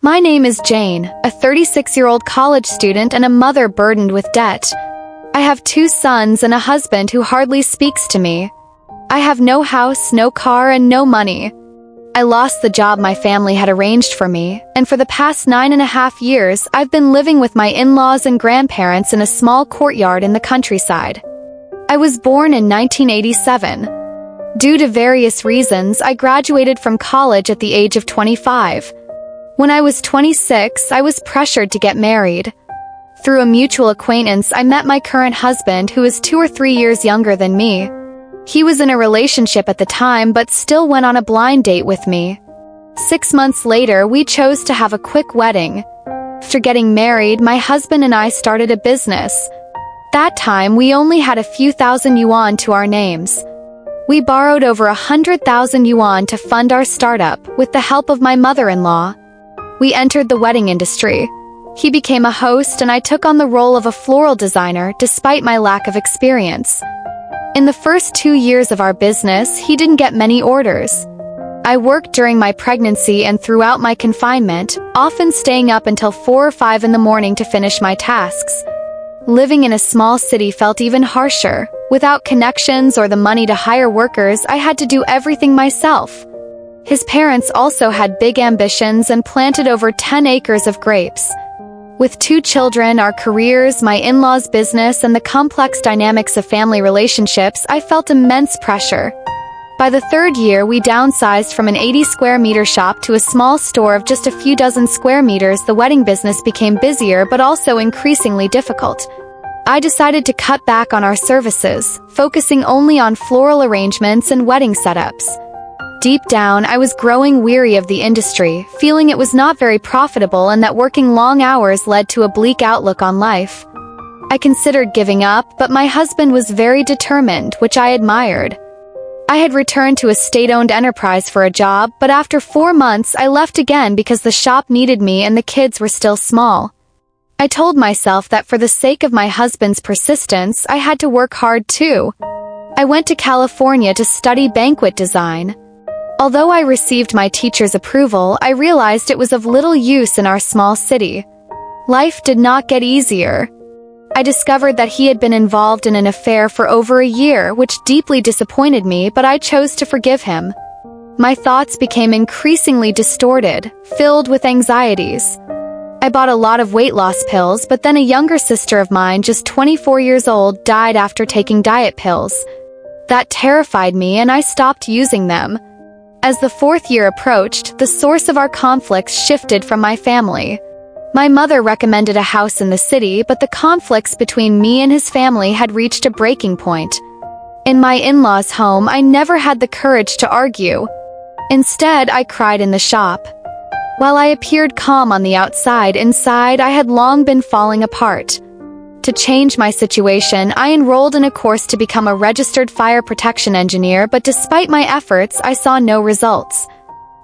My name is Jane, a 36-year-old college student and a mother burdened with debt. I have 2 sons and a husband who hardly speaks to me. I have no house, no car, and no money. I lost the job my family had arranged for me, and for the past 9.5 years, I've been living with my in-laws and grandparents in a small courtyard in the countryside. I was born in 1987. Due to various reasons, I graduated from college at the age of 25. When I was 26, I was pressured to get married. Through a mutual acquaintance, I met my current husband, who is 2 or 3 years younger than me. He was in a relationship at the time, but still went on a blind date with me. 6 months later, we chose to have a quick wedding. After getting married, my husband and I started a business. That time, we only had a few thousand yuan to our names. We borrowed over 100,000 yuan to fund our startup, with the help of my mother-in-law. We entered the wedding industry. He became a host and I took on the role of a floral designer despite my lack of experience. In the first 2 years of our business, he didn't get many orders. I worked during my pregnancy and throughout my confinement, often staying up until 4 or 5 in the morning to finish my tasks. Living in a small city felt even harsher. Without connections or the money to hire workers, I had to do everything myself. His parents also had big ambitions and planted over 10 acres of grapes. With 2 children, our careers, my in-laws' business, and the complex dynamics of family relationships, I felt immense pressure. By the 3rd year, we downsized from an 80-square-meter shop to a small store of just a few dozen square meters. The wedding business became busier but also increasingly difficult. I decided to cut back on our services, focusing only on floral arrangements and wedding setups. Deep down, I was growing weary of the industry, feeling it was not very profitable and that working long hours led to a bleak outlook on life. I considered giving up, but my husband was very determined, which I admired. I had returned to a state-owned enterprise for a job, but after 4 months I left again because the shop needed me and the kids were still small. I told myself that for the sake of my husband's persistence, I had to work hard too. I went to California to study banquet design. Although I received my teacher's approval, I realized it was of little use in our small city. Life did not get easier. I discovered that he had been involved in an affair for over a year, which deeply disappointed me, but I chose to forgive him. My thoughts became increasingly distorted, filled with anxieties. I bought a lot of weight loss pills, but then a younger sister of mine, just 24 years old, died after taking diet pills. That terrified me and I stopped using them. As the 4th year approached, the source of our conflicts shifted from my family. My mother recommended a house in the city, but the conflicts between me and his family had reached a breaking point. In my in-laws' home, I never had the courage to argue. Instead, I cried in the shop. While I appeared calm on the outside, inside I had long been falling apart. To change my situation, I enrolled in a course to become a registered fire protection engineer, but despite my efforts, I saw no results.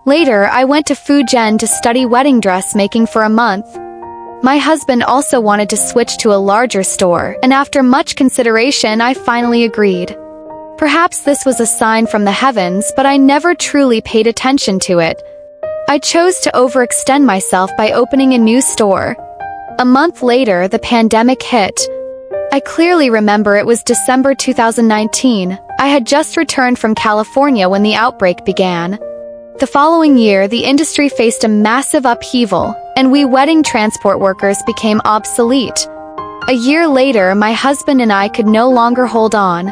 Later, I went to Fujian to study wedding dress making for a month. My husband also wanted to switch to a larger store, and after much consideration, I finally agreed. Perhaps this was a sign from the heavens, but I never truly paid attention to it. I chose to overextend myself by opening a new store. A month later, the pandemic hit. I clearly remember it was December 2019. I had just returned from California when the outbreak began. The following year, the industry faced a massive upheaval, and we wedding transport workers became obsolete. A year later, my husband and I could no longer hold on.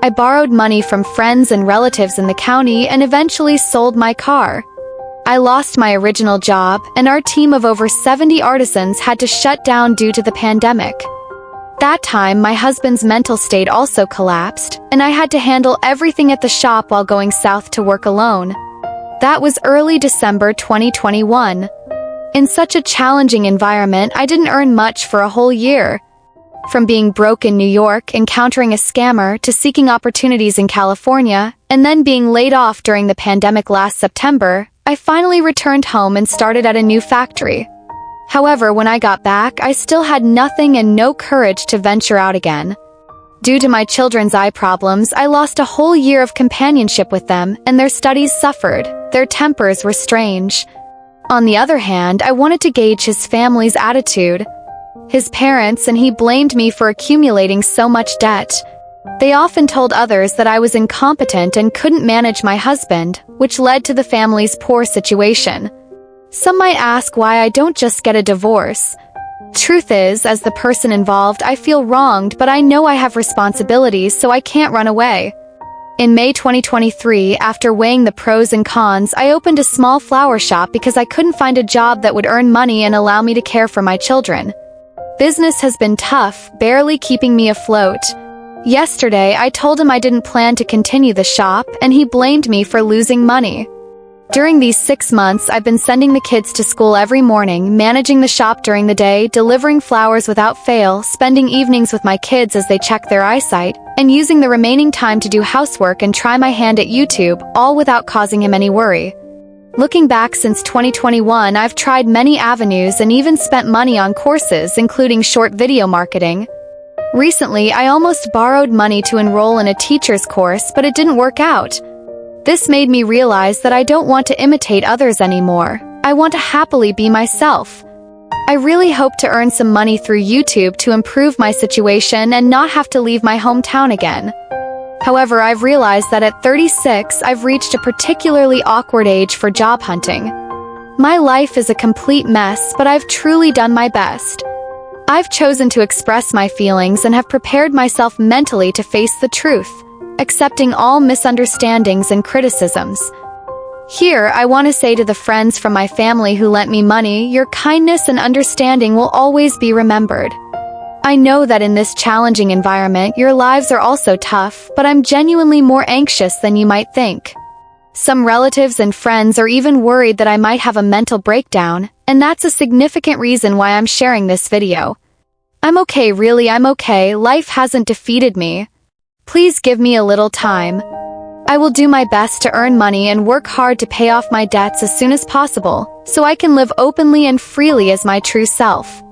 I borrowed money from friends and relatives in the county and eventually sold my car. I lost my original job, and our team of over 70 artisans had to shut down due to the pandemic. That time, my husband's mental state also collapsed, and I had to handle everything at the shop while going south to work alone. That was early December 2021. In such a challenging environment, I didn't earn much for a whole year. From being broke in New York, encountering a scammer, to seeking opportunities in California, and then being laid off during the pandemic last September, I finally returned home and started at a new factory. However, when I got back, I still had nothing and no courage to venture out again. Due to my children's eye problems, I lost a whole year of companionship with them, and their studies suffered. Their tempers were strange. On the other hand, I wanted to gauge his family's attitude. His parents and he blamed me for accumulating so much debt. They often told others that I was incompetent and couldn't manage my husband, which led to the family's poor situation. Some might ask why I don't just get a divorce. Truth is, as the person involved, I feel wronged, but I know I have responsibilities, so I can't run away. In May 2023, after weighing the pros and cons, I opened a small flower shop because I couldn't find a job that would earn money and allow me to care for my children. Business has been tough, barely keeping me afloat. Yesterday, I told him I didn't plan to continue the shop, and he blamed me for losing money. During these 6 months, I've been sending the kids to school every morning, managing the shop during the day, delivering flowers without fail, spending evenings with my kids as they check their eyesight, and using the remaining time to do housework and try my hand at YouTube, all without causing him any worry. Looking back since 2021, I've tried many avenues and even spent money on courses, including short video marketing. Recently, I almost borrowed money to enroll in a teacher's course, but it didn't work out. This made me realize that I don't want to imitate others anymore. I want to happily be myself. I really hope to earn some money through YouTube to improve my situation and not have to leave my hometown again. However, I've realized that at 36, I've reached a particularly awkward age for job hunting. My life is a complete mess, but I've truly done my best. I've chosen to express my feelings and have prepared myself mentally to face the truth, accepting all misunderstandings and criticisms. Here, I want to say to the friends from my family who lent me money, your kindness and understanding will always be remembered. I know that in this challenging environment, your lives are also tough, but I'm genuinely more anxious than you might think. Some relatives and friends are even worried that I might have a mental breakdown, and that's a significant reason why I'm sharing this video. I'm okay, really, I'm okay. Life hasn't defeated me. Please give me a little time. I will do my best to earn money and work hard to pay off my debts as soon as possible, so I can live openly and freely as my true self.